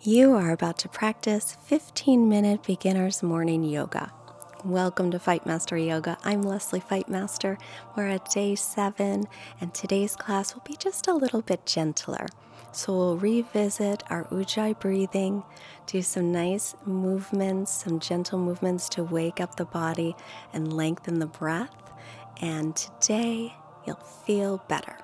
You are about to practice 15-minute beginner's morning yoga. Welcome to Fight Master Yoga. I'm Leslie Fight Master. We're at day 7, and today's class will be just a little bit gentler. So we'll revisit our Ujjayi breathing, do some nice movements, some gentle movements to wake up the body and lengthen the breath. And today, you'll feel better.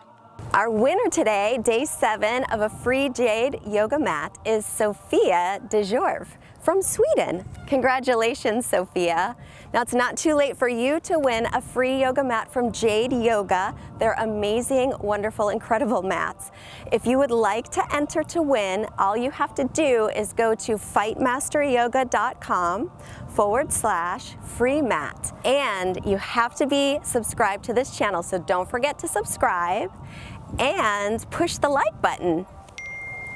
Our winner today, day 7 of a free Jade yoga mat, is Sophia de Jorv from Sweden. Congratulations, Sophia. Now, it's not too late for you to win a free yoga mat from Jade Yoga. They're amazing, wonderful, incredible mats. If you would like to enter to win, all you have to do is go to fightmasteryoga.com/free mat. And you have to be subscribed to this channel, so don't forget to subscribe and push the like button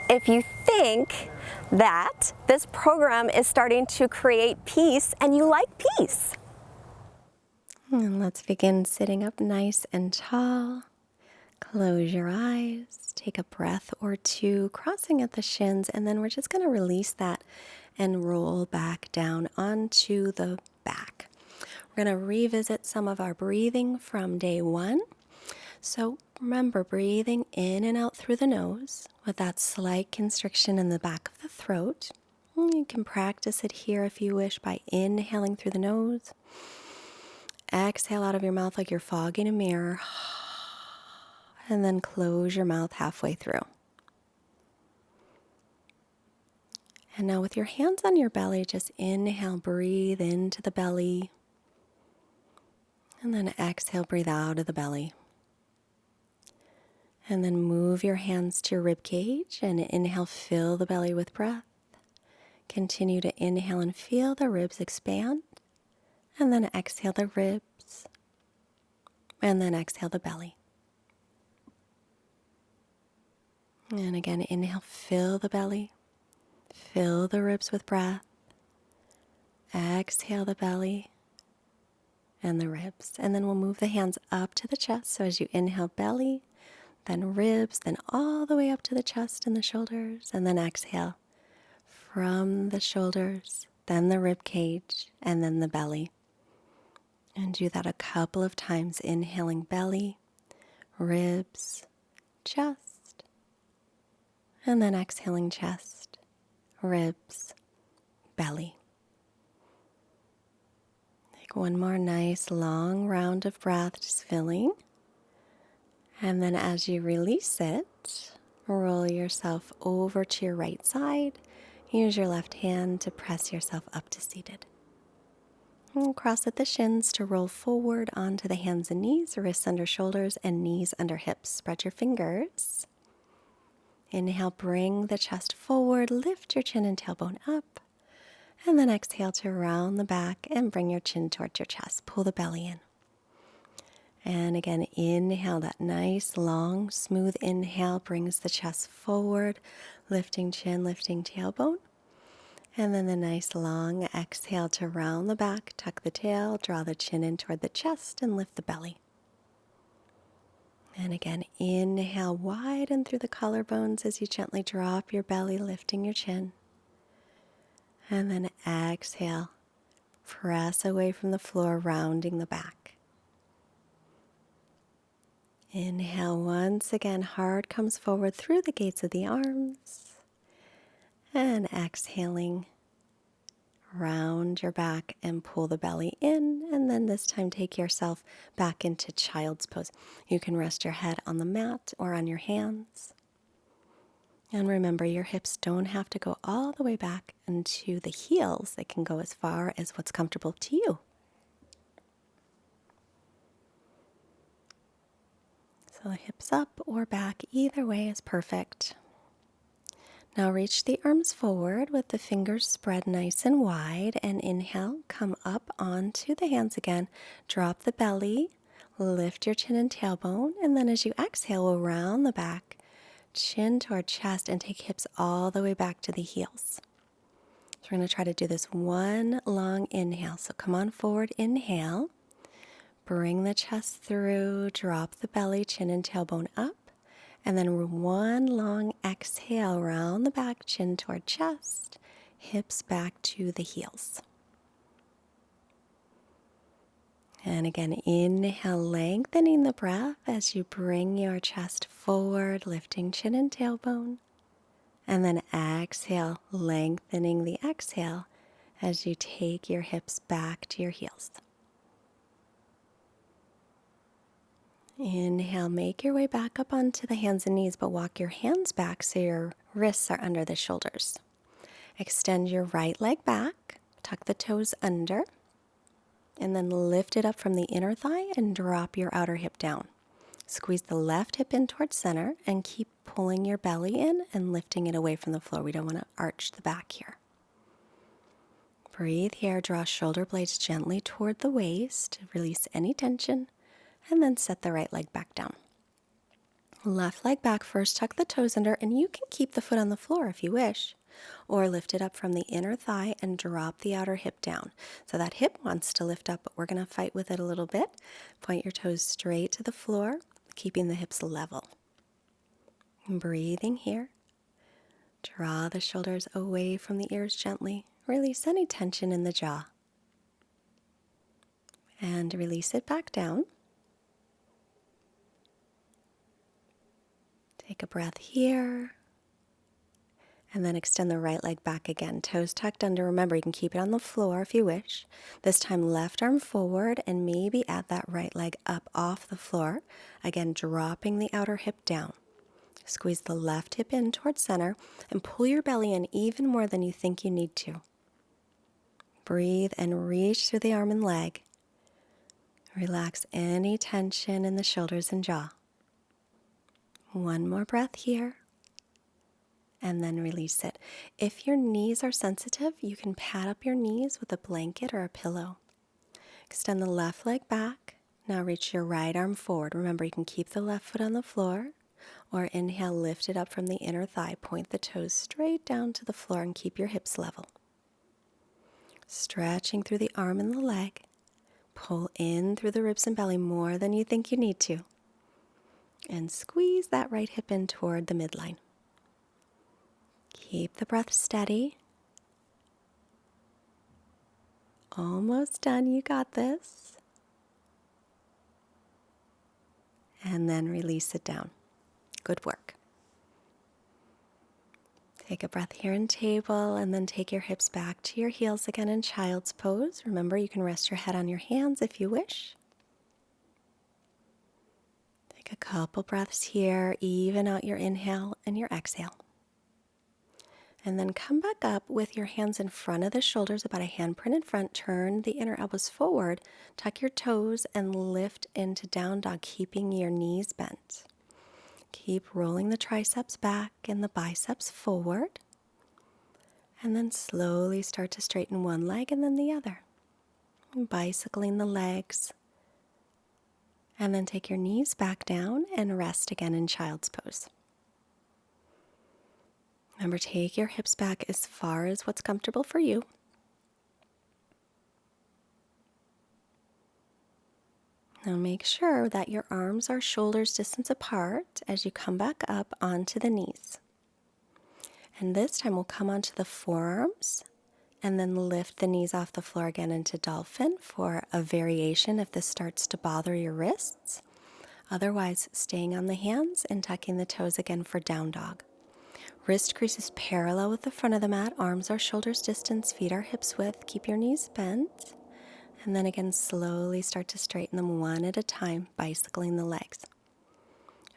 if you think that this program is starting to create peace and you like peace. And let's begin sitting up nice and tall. Close your eyes, take a breath or two, crossing at the shins, and then we're just going to release that and roll back down onto the back. We're going to revisit some of our breathing from day 1. So remember, breathing in and out through the nose with that slight constriction in the back of the throat. You can practice it here if you wish by inhaling through the nose. Exhale out of your mouth like you're fogging a mirror. And then close your mouth halfway through. And now with your hands on your belly, just inhale, breathe into the belly. And then exhale, breathe out of the belly. And then move your hands to your rib cage and inhale, fill the belly with breath. Continue to inhale and feel the ribs expand. And then exhale the ribs. And then exhale the belly. And again, inhale, fill the belly. Fill the ribs with breath. Exhale the belly and the ribs. And then we'll move the hands up to the chest. So as you inhale, belly, then ribs, then all the way up to the chest and the shoulders, and then exhale from the shoulders, then the rib cage, and then the belly. And do that a couple of times, inhaling belly, ribs, chest, and then exhaling chest, ribs, belly. Take one more nice long round of breath, just filling. And then as you release it, roll yourself over to your right side. Use your left hand to press yourself up to seated. And cross at the shins to roll forward onto the hands and knees, wrists under shoulders, and knees under hips. Spread your fingers. Inhale, bring the chest forward, lift your chin and tailbone up. And then exhale to round the back and bring your chin towards your chest. Pull the belly in. And again, inhale, that nice, long, smooth inhale brings the chest forward, lifting chin, lifting tailbone. And then the nice, long exhale to round the back, tuck the tail, draw the chin in toward the chest, and lift the belly. And again, inhale, widen through the collarbones as you gently drop your belly, lifting your chin. And then exhale, press away from the floor, rounding the back. Inhale once again, heart comes forward through the gates of the arms. And exhaling, round your back and pull the belly in. And then this time take yourself back into child's pose. You can rest your head on the mat or on your hands. And remember, your hips don't have to go all the way back into the heels. They can go as far as what's comfortable to you. So the hips up or back, either way is perfect. Now reach the arms forward with the fingers spread nice and wide, and inhale, come up onto the hands again. Drop the belly, lift your chin and tailbone, and then as you exhale, we'll round the back, chin toward chest, and take hips all the way back to the heels. So we're going to try to do this one long inhale. So come on forward, inhale. Bring the chest through, drop the belly, chin and tailbone up. And then one long exhale, round the back, chin toward chest, hips back to the heels. And again, inhale, lengthening the breath as you bring your chest forward, lifting chin and tailbone. And then exhale, lengthening the exhale as you take your hips back to your heels. Inhale, make your way back up onto the hands and knees, but walk your hands back so your wrists are under the shoulders. Extend your right leg back, tuck the toes under, and then lift it up from the inner thigh and drop your outer hip down. Squeeze the left hip in towards center and keep pulling your belly in and lifting it away from the floor. We don't want to arch the back here. Breathe here, draw shoulder blades gently toward the waist, release any tension, and then set the right leg back down. Left leg back first, tuck the toes under, and you can keep the foot on the floor if you wish, or lift it up from the inner thigh and drop the outer hip down. So that hip wants to lift up, but we're going to fight with it a little bit. Point your toes straight to the floor, keeping the hips level. Breathing here. Draw the shoulders away from the ears gently. Release any tension in the jaw. And release it back down. Take a breath here. And then extend the right leg back again. Toes tucked under. Remember, you can keep it on the floor if you wish. This time, left arm forward and maybe add that right leg up off the floor. Again, dropping the outer hip down. Squeeze the left hip in towards center and pull your belly in even more than you think you need to. Breathe and reach through the arm and leg. Relax any tension in the shoulders and jaw. One more breath here. And then release it. If your knees are sensitive, you can pad up your knees with a blanket or a pillow. Extend the left leg back. Now reach your right arm forward. Remember, you can keep the left foot on the floor, or inhale, lift it up from the inner thigh. Point the toes straight down to the floor and keep your hips level. Stretching through the arm and the leg. Pull in through the ribs and belly more than you think you need to. And squeeze that right hip in toward the midline. Keep the breath steady. Almost done. You got this. And then release it down. Good work. Take a breath here in table and then take your hips back to your heels again in child's pose. Remember, you can rest your head on your hands if you wish. Take a couple breaths here. Even out your inhale and your exhale. And then come back up with your hands in front of the shoulders, about a handprint in front. Turn the inner elbows forward. Tuck your toes and lift into down dog, keeping your knees bent. Keep rolling the triceps back and the biceps forward. And then slowly start to straighten one leg and then the other. Bicycling the legs. And then take your knees back down and rest again in child's pose. Remember, take your hips back as far as what's comfortable for you. Now make sure that your arms are shoulders distance apart as you come back up onto the knees. And this time we'll come onto the forearms and then lift the knees off the floor again into dolphin for a variation if this starts to bother your wrists. Otherwise, staying on the hands and tucking the toes again for down dog. Wrist creases parallel with the front of the mat. Arms are shoulders distance, feet are hips width. Keep your knees bent. And then again, slowly start to straighten them one at a time, bicycling the legs.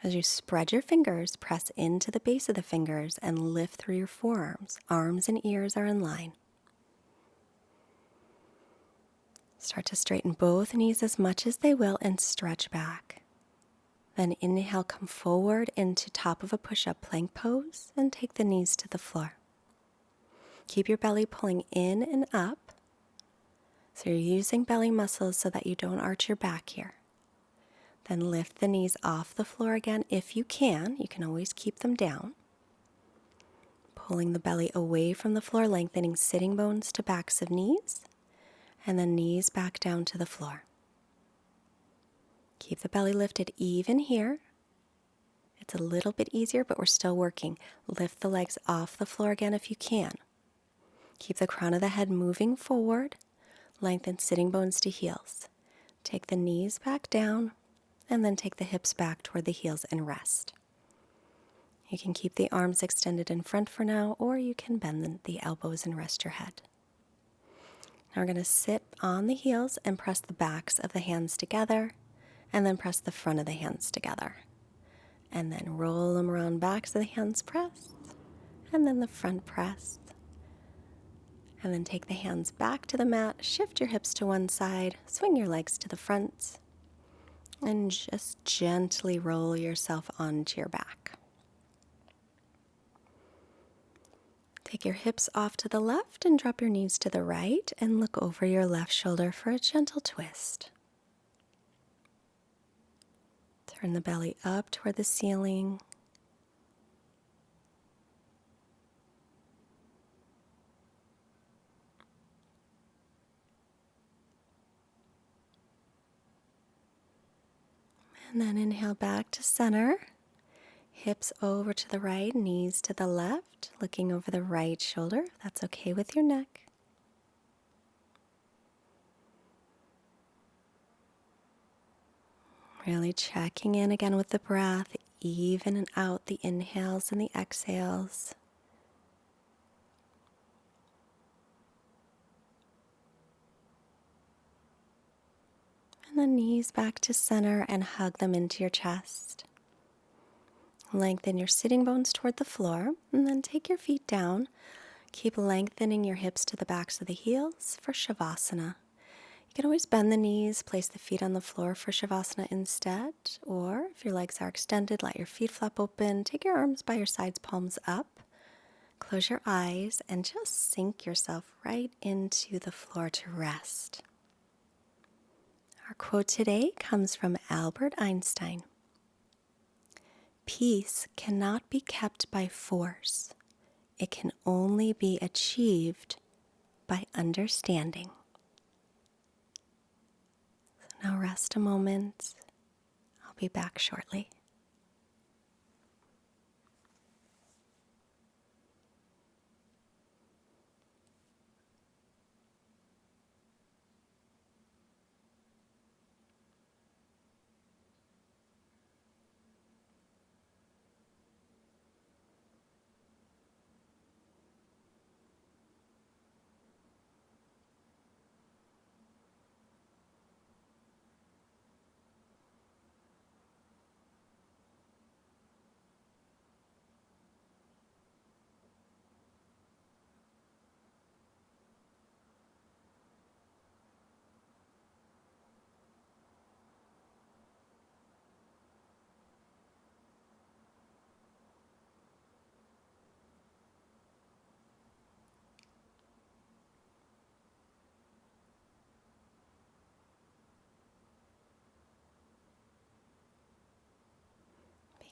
As you spread your fingers, press into the base of the fingers and lift through your forearms. Arms and ears are in line. Start to straighten both knees as much as they will and stretch back. Then inhale, come forward into top of a push-up plank pose and take the knees to the floor. Keep your belly pulling in and up. So you're using belly muscles so that you don't arch your back here. Then lift the knees off the floor again if you can. You can always keep them down. Pulling the belly away from the floor, lengthening sitting bones to backs of knees. And then knees back down to the floor. Keep the belly lifted even here. It's a little bit easier, but we're still working. Lift the legs off the floor again if you can. Keep the crown of the head moving forward. Lengthen sitting bones to heels. Take the knees back down, and then take the hips back toward the heels and rest. You can keep the arms extended in front for now, or you can bend the elbows and rest your head. Now we're going to sit on the heels and press the backs of the hands together, and then press the front of the hands together. And then roll them around, backs of the hands pressed, and then the front pressed. And then take the hands back to the mat, shift your hips to one side, swing your legs to the front, and just gently roll yourself onto your back. Take your hips off to the left and drop your knees to the right and look over your left shoulder for a gentle twist. Turn the belly up toward the ceiling. And then inhale back to center. Hips over to the right, knees to the left, looking over the right shoulder, if that's okay with your neck. Really checking in again with the breath, even out the inhales and the exhales. And the knees back to center and hug them into your chest. Lengthen your sitting bones toward the floor, and then take your feet down. Keep lengthening your hips to the backs of the heels for Shavasana. You can always bend the knees, place the feet on the floor for Shavasana instead, or if your legs are extended, let your feet flap open. Take your arms by your sides, palms up. Close your eyes and just sink yourself right into the floor to rest. Our quote today comes from Albert Einstein. Peace cannot be kept by force. It can only be achieved by understanding. So now rest a moment. I'll be back shortly.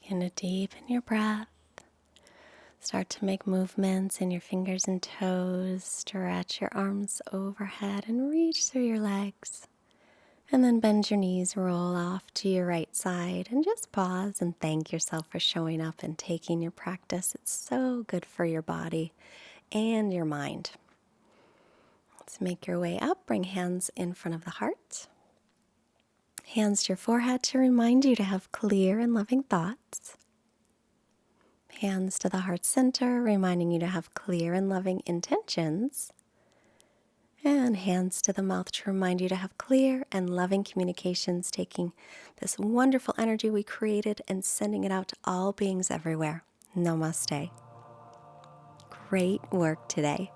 Begin to deepen your breath. Start to make movements in your fingers and toes. Stretch your arms overhead and reach through your legs. And then bend your knees, roll off to your right side, and just pause and thank yourself for showing up and taking your practice. It's so good for your body and your mind. Let's make your way up. Bring hands in front of the heart. Hands to your forehead to remind you to have clear and loving thoughts. Hands to the heart center, reminding you to have clear and loving intentions. And hands to the mouth to remind you to have clear and loving communications, taking this wonderful energy we created and sending it out to all beings everywhere. Namaste. Great work today.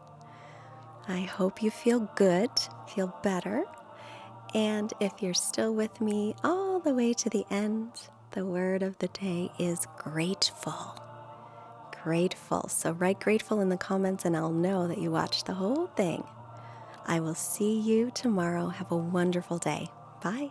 I hope you feel good, feel better. And if you're still with me all the way to the end, the word of the day is grateful. Grateful. So write grateful in the comments and I'll know that you watched the whole thing. I will see you tomorrow. Have a wonderful day. Bye.